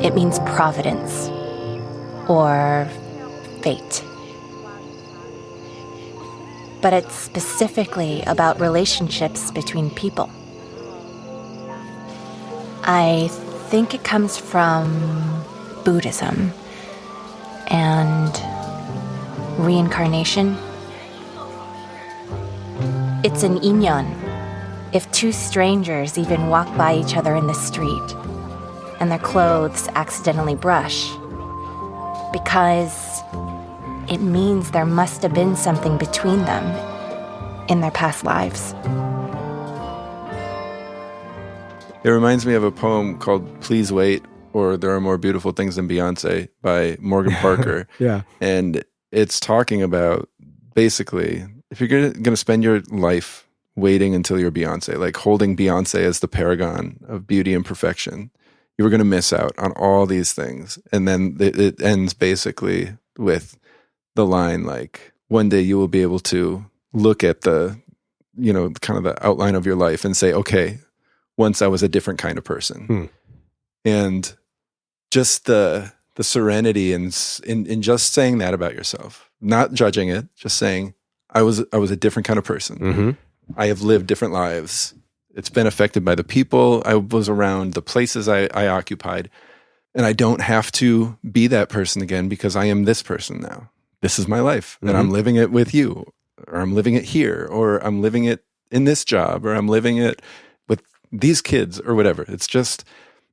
It means providence or fate. But it's specifically about relationships between people. I think it comes from Buddhism and reincarnation. It's an inyan. If two strangers even walk by each other in the street and their clothes accidentally brush, because it means there must have been something between them in their past lives. It reminds me of a poem called Please Wait, or There Are More Beautiful Things Than Beyonce by Morgan Parker. Yeah. And it's talking about basically, if you're going to spend your life waiting until you're Beyonce, like holding Beyonce as the paragon of beauty and perfection, you were going to miss out on all these things. And then it ends basically with the line like, one day you will be able to look at the, kind of the outline of your life and say, okay, once I was a different kind of person. And just the serenity in just saying that about yourself, not judging it, just saying, I was a different kind of person. I have lived different lives. It's been affected by the people I was around, the places I occupied, and I don't have to be that person again because I am this person now. This is my life, and I'm living it with you, or I'm living it here, or I'm living it in this job, or I'm living it with these kids, or whatever. It's just,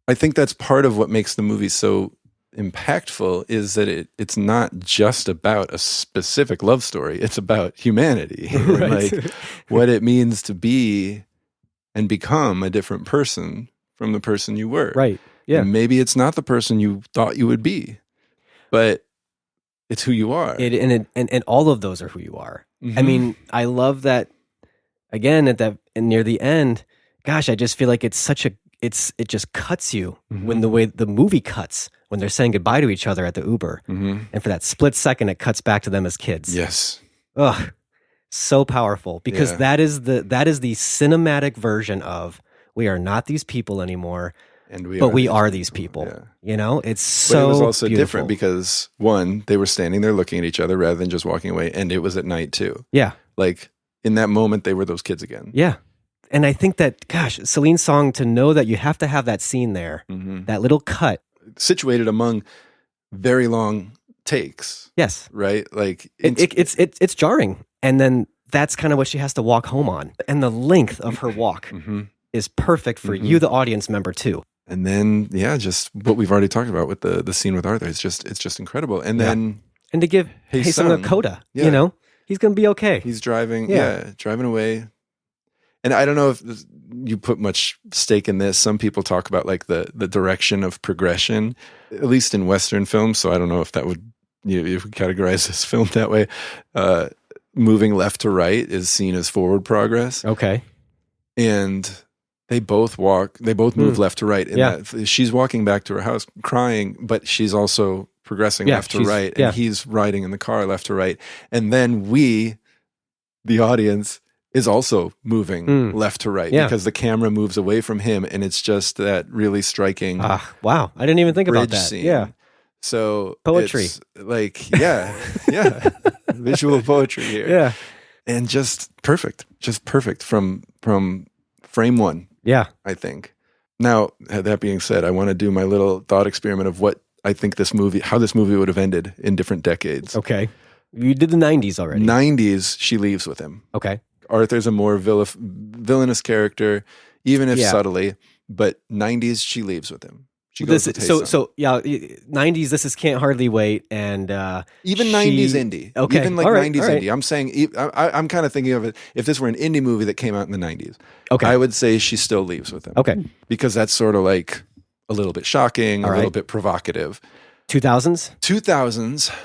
I think that's part of what makes the movie so impactful, is that it's not just about a specific love story. It's about humanity, Right. like what it means to be and become a different person from the person you were. Right. Yeah. And maybe it's not the person you thought you would be, but it's who you are. And all of those are who you are. I mean, I love that. Again, and near the end, gosh, I just feel like it's such it just cuts you when the way the movie cuts when they're saying goodbye to each other at the Uber, and for that split second, it cuts back to them as kids. Yes. Ugh, so powerful, because Yeah. that is the cinematic version of, we are not these people anymore, And we are these people. Yeah. It's so But it was also beautiful. different because, one, they were standing there looking at each other rather than just walking away, and it was at night too. Yeah. Like in that moment, they were those kids again. Yeah. And I think that, gosh, Celine Song, to know that you have to have that scene there, that little cut. Situated among very long takes. Yes. Right? Like It's jarring. And then that's kind of what she has to walk home on. And the length of her walk is perfect for you, the audience member, too. And then, just what we've already talked about with the scene with Arthur. It's just incredible. And then, and to give Haesung a coda, he's going to be okay. He's driving away. And I don't know if you put much stake in this. Some people talk about like the direction of progression, at least in Western films. So I don't know if that would, if we categorize this film that way. Moving left to right is seen as forward progress. Okay. And they both move left to right. And that she's walking back to her house crying, but she's also progressing left to right. And he's riding in the car left to right. And then we, the audience, is also moving left to right because the camera moves away from him, and it's just that really striking. Wow, I didn't even think about that. Scene. Yeah, so poetry, it's like visual poetry here. Yeah, and just perfect from frame one. Yeah, I think. Now, that being said, I want to do my little thought experiment of what I think how this movie would have ended in different decades. Okay. You did the 90s already. 90s, she leaves with him. Okay. Arthur's a more villainous character, even if subtly, but 90s, she leaves with him. She goes with 90s, this is Can't Hardly Wait, and even 90s indie. Okay. Even like all right, 90s all right. indie. I'm saying, I'm kind of thinking of it, if this were an indie movie that came out in the 90s, okay, I would say she still leaves with him. Okay. Because that's sort of like a little bit shocking, a little bit provocative. 2000s?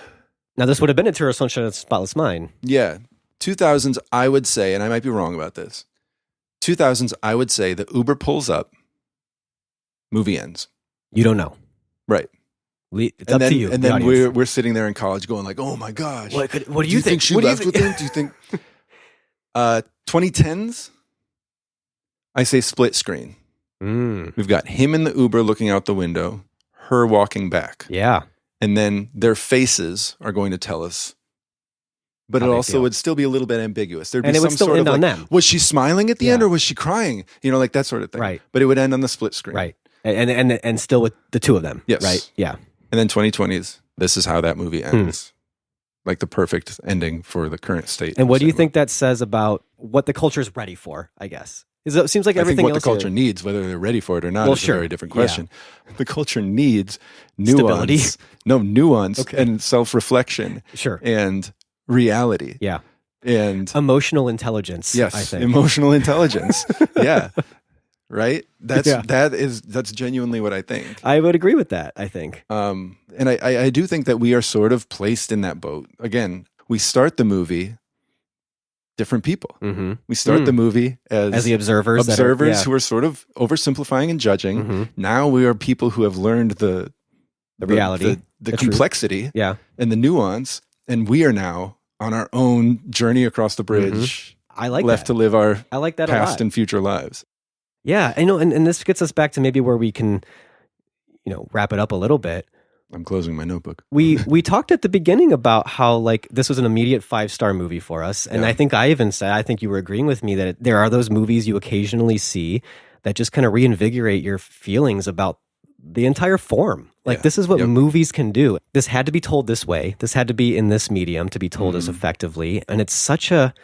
Now, this would have been Eternal Sunshine of the Spotless Mind. Yeah. 2000s, I would say, and I might be wrong about this, 2000s, I would say the Uber pulls up, movie ends. You don't know. Right. It's up to you. And then we're sitting there in college going like, oh my gosh. What do you think? She left with him? Do you think? 2010s, I say split screen. We've got him in the Uber looking out the window, her walking back. Yeah. And then their faces are going to tell us. But it also would still be a little bit ambiguous. There'd be it would still end on them. Was she smiling at the end or was she crying? You know, like that sort of thing. Right. But it would end on the split screen. Right. And still with the two of them. Yes. Right. Yeah. And then 2020s, this is how that movie ends. Like the perfect ending for the current state. And what do you think that says about what the culture is ready for, I guess? It seems like everything what else the culture needs, whether they're ready for it or not, is a very different question. Yeah. The culture needs nuance. Nuance and self-reflection. Sure. And reality. Yeah. And emotional intelligence. Yes. I think. Emotional intelligence. Yeah. Right? That's genuinely what I think. I would agree with that, I think. And I do think that we are sort of placed in that boat. Again, we start the movie different people. Mm-hmm. We start the movie as the observers who are sort of oversimplifying and judging. Mm-hmm. Now we are people who have learned the reality, the complexity, and the nuance, and we are now on our own journey across the bridge. I like left to live our past and future lives. Yeah, I know, and this gets us back to maybe where we can, wrap it up a little bit. I'm closing my notebook. We talked at the beginning about how like this was an immediate 5-star movie for us, and I think I even said, I think you were agreeing with me that there are those movies you occasionally see that just kind of reinvigorate your feelings about the entire form. Like this is what movies can do. This had to be told this way. This had to be in this medium to be told as effectively, and it's such a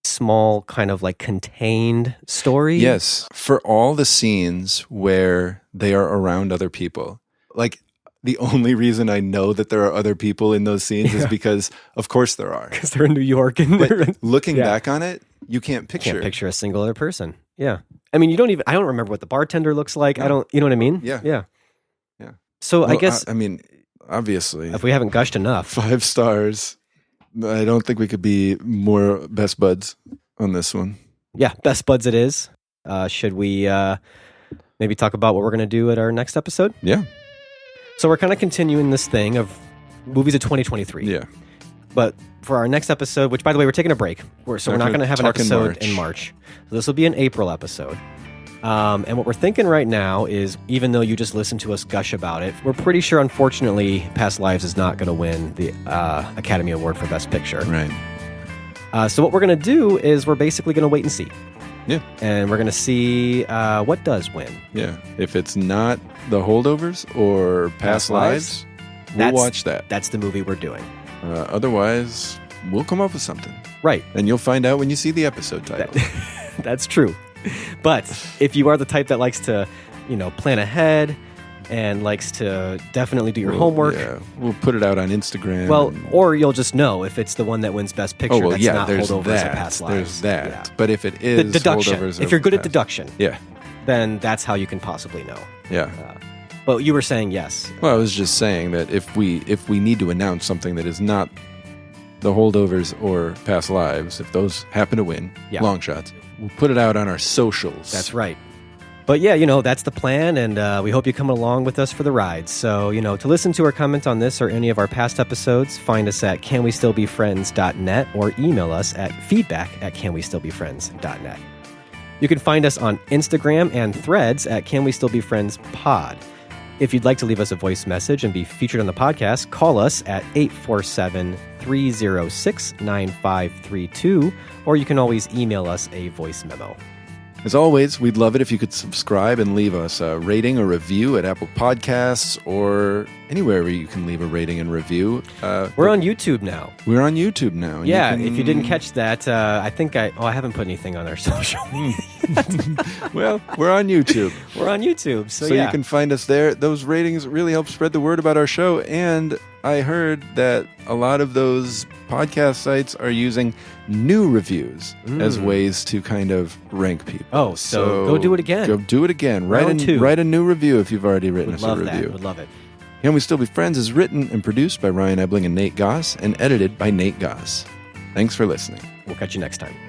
small kind of like contained story. Yes, for all the scenes where they are around other people, like. The only reason I know that there are other people in those scenes is because, of course, there are. Because they're in New York. And looking back on it, you can't picture a single other person. Yeah. I mean, I don't remember what the bartender looks like. No. You know what I mean? Yeah. Yeah. Yeah. So I guess. I mean, obviously. If we haven't gushed enough. 5 stars. I don't think we could be more best buds on this one. Yeah. Best buds it is. Should we maybe talk about what we're going to do at our next episode? Yeah. So we're kind of continuing this thing of movies of 2023. Yeah. But for our next episode, which by the way, we're taking a break. We're not going to have an episode in March. So this will be an April episode. And what we're thinking right now is, even though you just listened to us gush about it, we're pretty sure, unfortunately, Past Lives is not going to win the Academy Award for Best Picture. Right. So what we're going to do is we're basically going to wait and see. Yeah. And we're going to see what does win. Yeah. If it's not The Holdovers or Past Lives, we'll watch that. That's the movie we're doing. Otherwise, we'll come up with something. Right. And you'll find out when you see the episode title. That's true. But if you are the type that likes to, plan ahead and likes to definitely do your homework. Yeah, we'll put it out on Instagram. Well, or you'll just know if it's the one that wins Best Picture. Oh, well, that's not there's Holdovers that. or Past Lives. There's that. Yeah. But if it is deduction, Holdovers, if you're good at deduction, then that's how you can possibly know. Yeah. But you were saying yes. Well, I was just saying that if we need to announce something that is not The Holdovers or Past Lives, if those happen to win, long shots, we'll put it out on our socials. That's right. But yeah, that's the plan, and we hope you come along with us for the ride. So, to listen to or comment on this or any of our past episodes, find us at canwestillbefriends.net or email us at feedback@canwestillbefriends.net. You can find us on Instagram and Threads at canwestillbefriendspod. If you'd like to leave us a voice message and be featured on the podcast, call us at 847-306-9532, or you can always email us a voice memo. As always, we'd love it if you could subscribe and leave us a rating or review at Apple Podcasts or anywhere where you can leave a rating and review. We're on YouTube now. We're on YouTube now. Yeah, if you didn't catch that, I think I haven't put anything on our social media. Well, we're on YouTube. We're on YouTube, so you can find us there. Those ratings really help spread the word about our show, and I heard that a lot of those podcast sites are using new reviews as ways to kind of rank people. Oh, so go do it again. Go do it again. Write a new review if you've already written us a review. Would love it. Can We Still Be Friends is written and produced by Ryan Ebling and Nate Goss and edited by Nate Goss. Thanks for listening. We'll catch you next time.